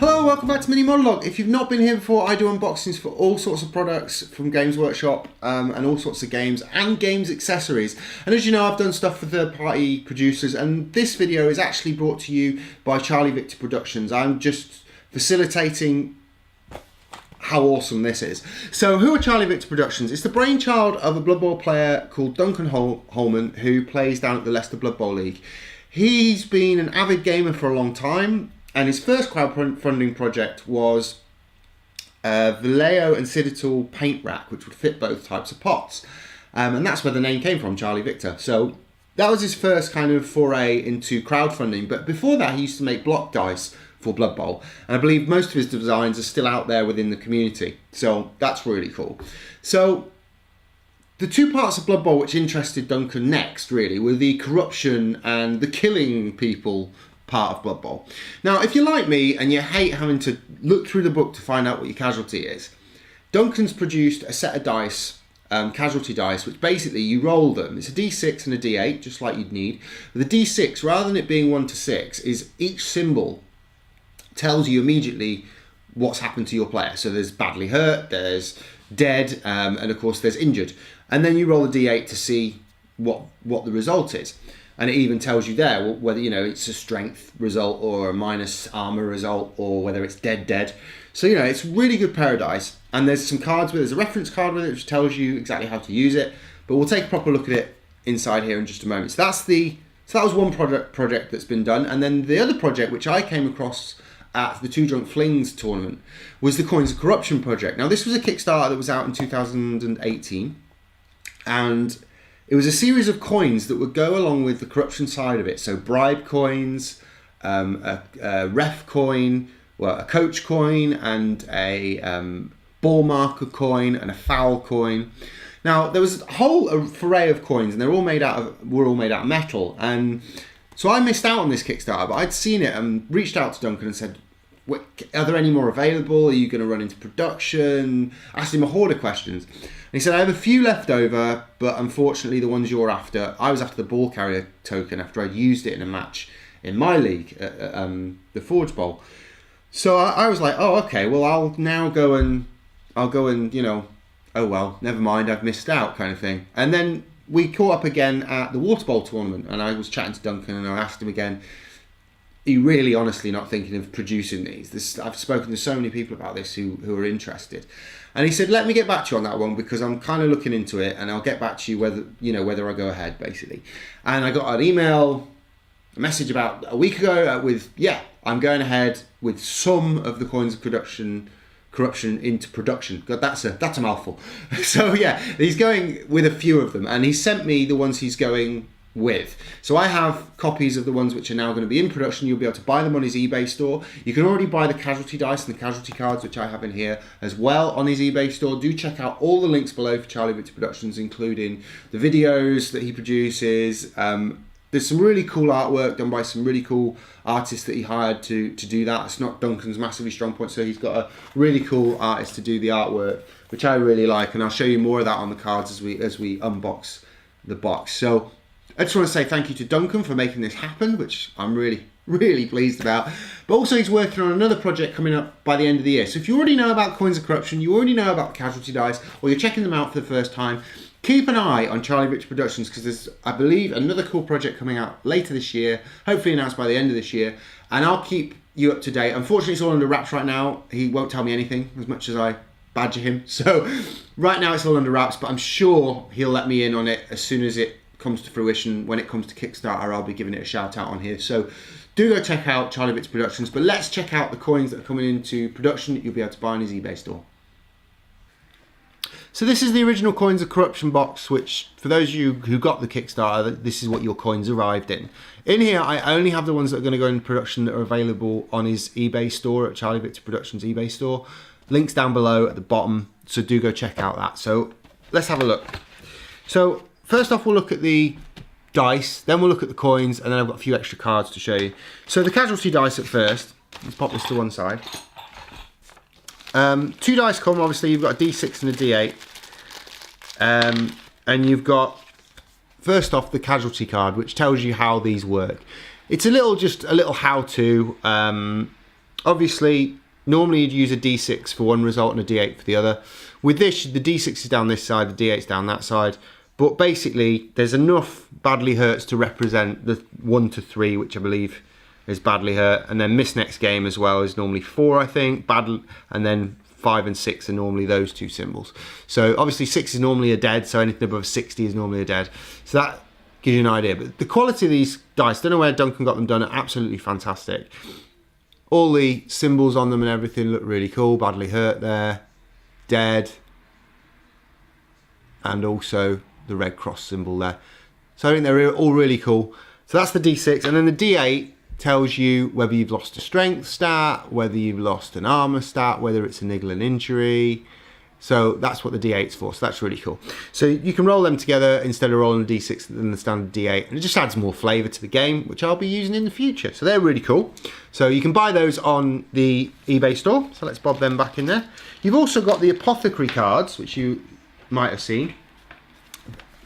Hello, welcome back to Mini-Modelog. If you've not been here before, I do unboxings for all sorts of products from Games Workshop and all sorts of games and games accessories. And as you know, I've done stuff for third-party producers, and this video is actually brought to you by Charlie Victor Productions. I'm just facilitating how awesome this is. So who are Charlie Victor Productions? It's the brainchild of a Blood Bowl player called Duncan Holman, who plays down at the Leicester Blood Bowl League. He's been an avid gamer for a long time, and his first crowdfunding project was Vallejo and Citadel paint rack, which would fit both types of pots. And that's where the name came from, Charlie Victor. So that was his first kind of foray into crowdfunding. But before that, he used to make block dice for Blood Bowl. And I believe most of his designs are still out there within the community. So that's really cool. So the two parts of Blood Bowl which interested Duncan next, really, were the corruption and the killing people part of Blood Bowl. Now, if you're like me and you hate having to look through the book to find out what your casualty is, Duncan's produced a set of dice, casualty dice, which basically you roll them. It's a D6 and a D8, just like you'd need. But the D6, rather than it being 1 to 6, is each symbol tells you immediately what's happened to your player. So there's badly hurt, there's dead, and of course there's injured. And then you roll a D8 to see what the result is. And it even tells you there whether, you know, it's a strength result or a minus armor result, or whether it's dead. So, you know, it's really good pair of dice. And there's some cards with it. There's a reference card with it which tells you exactly how to use it. But we'll take a proper look at it inside here in just a moment. So that was one project that's been done. And then the other project, which I came across at the Two Drunk Flings tournament, was the Coins of Corruption project. Now, this was a Kickstarter that was out in 2018. And it was a series of coins that would go along with the corruption side of it. So bribe coins, a ref coin, well, a coach coin, and a ball marker coin, and a foul coin. Now, there was a whole array of coins, and were all made out of metal. And so I missed out on this Kickstarter, but I'd seen it and reached out to Duncan and said, are there any more available? Are you going to run into production? Asked him a horde of questions. And he said, I have a few left over, but unfortunately the ones you're after, I was after the ball carrier token after I'd used it in a match in my league, the Forge Bowl. So I was like, oh, okay, well, I'll go and, you know, oh, well, never mind, I've missed out kind of thing. And then we caught up again at the Water Bowl tournament, and I was chatting to Duncan, and I asked him again, are you really honestly not thinking of producing these? I've spoken to so many people about this who are interested. And he said, let me get back to you on that one, because I'm kind of looking into it, and I'll get back to you whether I go ahead, basically. And I got a message about a week ago with, yeah, I'm going ahead with some of the Coins of Corruption into production. God, that's a mouthful. So yeah, he's going with a few of them, and he sent me the ones he's going with. So I have copies of the ones which are now going to be in production. You'll be able to buy them on his eBay store. You can already buy the casualty dice and the casualty cards, which I have in here as well, on his eBay store. Do check out all the links below for Charlie Victor Productions, including the videos that he produces. There's some really cool artwork done by some really cool artists that he hired to do that. It's not Duncan's massively strong point, so he's got a really cool artist to do the artwork, which I really like, and I'll show you more of that on the cards as we unbox the box. So I just want to say thank you to Duncan for making this happen, which I'm really, really pleased about. But also he's working on another project coming up by the end of the year. So if you already know about Coins of Corruption, you already know about the casualty dice, or you're checking them out for the first time, keep an eye on Charlie Victor Productions, because there's, I believe, another cool project coming out later this year, hopefully announced by the end of this year, and I'll keep you up to date. Unfortunately, it's all under wraps right now. He won't tell me anything as much as I badger him. So right now it's all under wraps, but I'm sure he'll let me in on it as soon as it comes to fruition. When it comes to Kickstarter, I'll be giving it a shout out on here. So do go check out Charlie Victor Productions, but let's check out the coins that are coming into production that you'll be able to buy on his eBay store. So this is the original Coins of Corruption box, which for those of you who got the Kickstarter, this is what your coins arrived in. In here, I only have the ones that are going to go into production that are available on his eBay store, at Charlie Victor Productions eBay store. Links down below at the bottom, so do go check out that. So let's have a look. So first off, we'll look at the dice, then we'll look at the coins, and then I've got a few extra cards to show you. So the casualty dice at first, let's pop this to one side. Two dice come, obviously you've got a D6 and a D8. And you've got, first off, the casualty card, which tells you how these work. It's just a little how-to obviously, normally you'd use a D6 for one result and a D8 for the other. With this, the D6 is down this side, the D8's down that side. But basically, there's enough badly hurts to represent the 1 to 3, which I believe is badly hurt. And then miss next game as well is normally 4, I think. And then 5 and 6 are normally those two symbols. So obviously 6 is normally a dead, so anything above 60 is normally a dead. So that gives you an idea. But the quality of these dice, don't know where Duncan got them done, are absolutely fantastic. All the symbols on them and everything look really cool. Badly hurt there, dead, and also the red cross symbol there. So I think they're all really cool. So that's the D6, and then the D8 tells you whether you've lost a strength stat, whether you've lost an armor stat, whether it's a niggling injury. So that's what the D8's for, so that's really cool. So you can roll them together instead of rolling a D6 than the standard D8, and it just adds more flavour to the game, which I'll be using in the future. So they're really cool. So you can buy those on the eBay store, so let's bob them back in there. You've also got the Apothecary Cards, which you might have seen.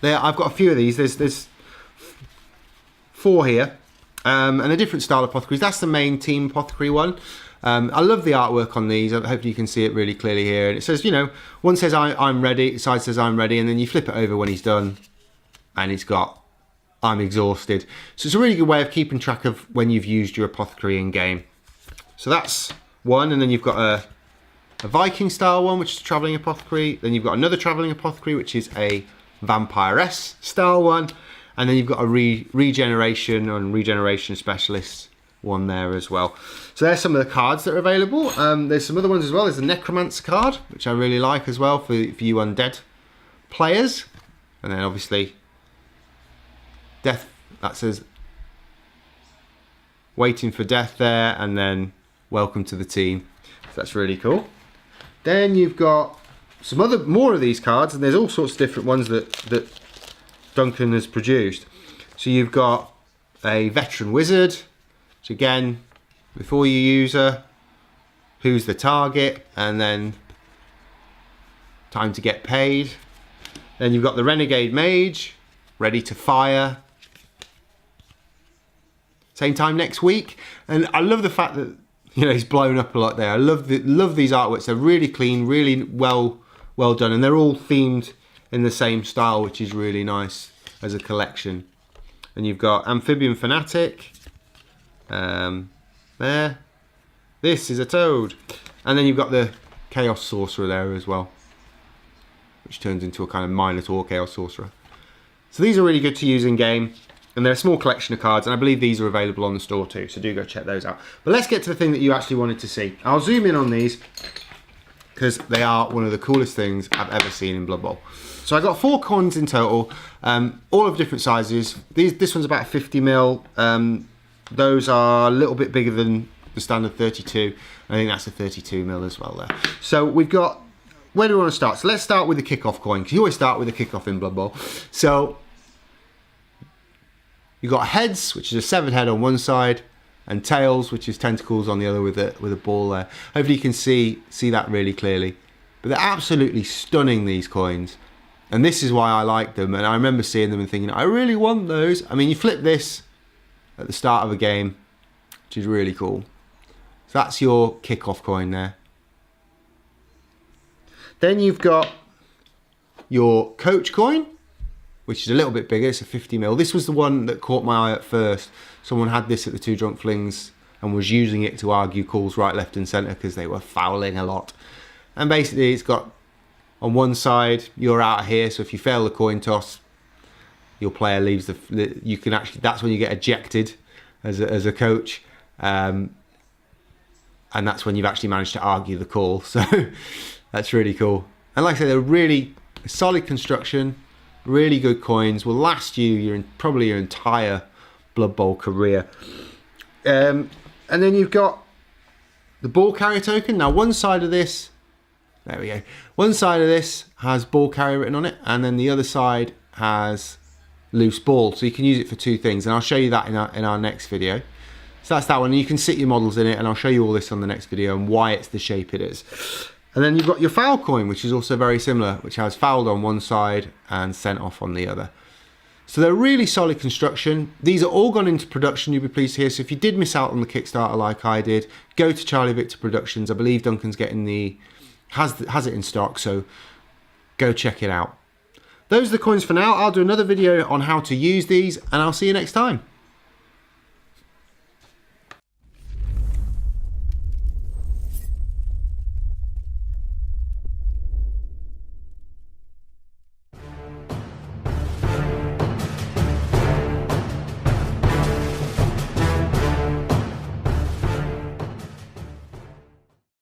I've got a few of these. There's 4 here, and a different style of apothecaries. That's the main team apothecary one. I love the artwork on these. Hopefully you can see it really clearly here. And it says, you know, one says I'm ready, the side says I'm ready, and then you flip it over when he's done, and it's got I'm exhausted. So it's a really good way of keeping track of when you've used your apothecary in game. So that's one, and then you've got a Viking style one, which is a travelling apothecary. Then you've got another travelling apothecary, which is a vampiress style one, and then you've got a regeneration and regeneration specialist one there as well. So there's some of the cards that are available. There's some other ones as well. There's a necromancer card, which I really like as well for you undead players, and then obviously death, that says waiting for death there, and then welcome to the team. So that's really cool. Then you've got some more of these cards, and there's all sorts of different ones that Duncan has produced. So you've got a veteran wizard, which again, before you use her, who's the target, and then time to get paid. Then you've got the renegade mage, ready to fire. Same time next week. And I love the fact that, you know, he's blown up a lot there. I love these artworks. They're really clean, really well done, and they're all themed in the same style, which is really nice as a collection. And you've got Amphibian Fanatic. There. This is a toad. And then you've got the Chaos Sorcerer there as well, which turns into a kind of Minotaur Chaos Sorcerer. So these are really good to use in game, and they're a small collection of cards, and I believe these are available on the store too, so do go check those out. But let's get to the thing that you actually wanted to see. I'll zoom in on these, because they are one of the coolest things I've ever seen in Blood Bowl. So I got 4 coins in total, all of different sizes. This one's about 50 mil. Those are a little bit bigger than the standard 32. I think that's a 32 mil as well there. So we've got, where do we want to start? So let's start with the kickoff coin, because you always start with the kickoff in Blood Bowl. So you've got heads, which is a 7 head on one side, and tails, which is tentacles on the other with a ball there. Hopefully you can see that really clearly. But they're absolutely stunning, these coins. And this is why I like them. And I remember seeing them and thinking, I really want those. I mean, you flip this at the start of a game, which is really cool. So that's your kickoff coin there. Then you've got your coach coin, which is a little bit bigger. It's a 50 mil. This was the one that caught my eye at first. Someone had this at the Two Drunk Flings and was using it to argue calls right, left and centre because they were fouling a lot. And basically it's got, on one side, you're out of here, so if you fail the coin toss, your player leaves you can actually, that's when you get ejected as a coach. And that's when you've actually managed to argue the call. So that's really cool. And like I say, they're really solid construction, really good coins, will last you probably your entire Blood Bowl career. And then you've got the ball carrier token. Now one side of this, there we go. One side of this has ball carrier written on it, and then the other side has loose ball. So you can use it for 2 things, and I'll show you that in our next video. So that's that one. You can sit your models in it, and I'll show you all this on the next video and why it's the shape it is. And then you've got your foul coin, which is also very similar, which has fouled on one side and sent off on the other. So they're really solid construction. These are all gone into production, you'll be pleased to hear. So if you did miss out on the Kickstarter like I did, go to Charlie Victor Productions. I believe Duncan's getting has it in stock, so go check it out. Those are the coins for now. I'll do another video on how to use these, and I'll see you next time.